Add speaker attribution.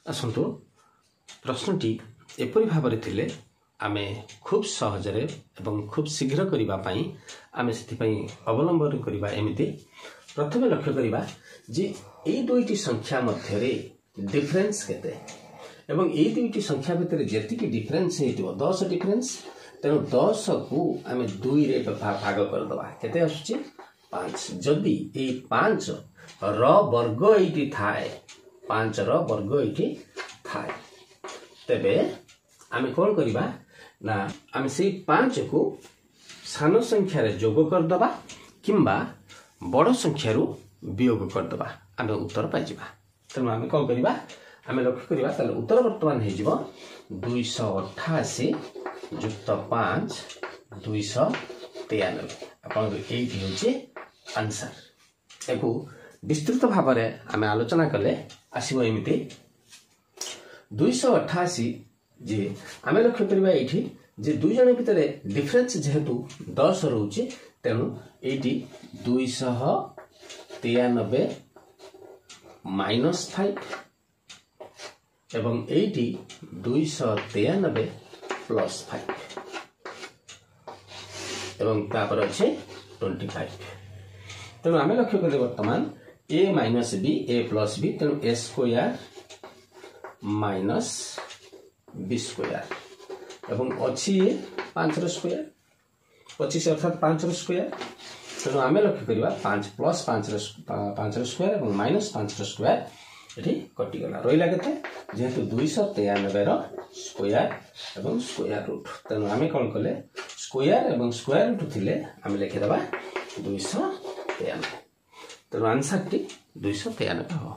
Speaker 1: आसतु प्रश्नटी एपरी भाव थिले आमे खूब सहजरे एवं खूब शीघ्र करने आमे से अवलंबन करवा एमती प्रथम लक्ष्य करवा जे ये दुईटी संख्या मध्य डिफरेंस केते एवं ये दुईटी संख्या भितर जेतिकी डिफरेंस हो 10 डिफरेंस तेणु 10 को आमे 2 रे भाग करदबा केते आसुची 5 जदि ए 5 र वर्ग एटी थाए 5 र वर्ग एटी थाए तेबे आमे कोन करबा ना आमे से 5 को सान संख्या रे जोग करदबा किंबा बड़ संख्या रु वियोग करदबा आमे उत्तर पाइ जिबा तेणु आमे कोन करबा आमे लक्ष्य करबा ताले उत्तर वर्तमान हे जिवो 288 जुक्त 5 293 अपन एई होचे आंसर एको विस्तृत भाव रे आमे आलोचना कले आसीबो एमिति 288 जे आमे लक्ष्य करबा एठी जे दुई जन भितर डिफरेंस जेहेतु 10 रहउची तेनु एटी 293 -5 एवं एटी 293 +5 एवं तापर अछि 25 तेनु आमे लक्ष्य करले वर्तमान a - b a + b तेनु a स्क्वायर - b स्क्वायर एवं अच्छी 5 स्क्वायर 25 अर्थात 5 स्क्वायर तेणु आमे लक्ष्य करवा 5 + 5 स्क्वायर एवं -5 स्क्वायर एठी कटि गला रहिला केते जेहेतु 293 रो स्क्वायर एवं स्क्वायर रूट तेणु आमे कोन कले स्क्वायर एवं स्क्वायर रूट थिले आमे लिखि दबा 293 तेणु आंसर टी 293 हो।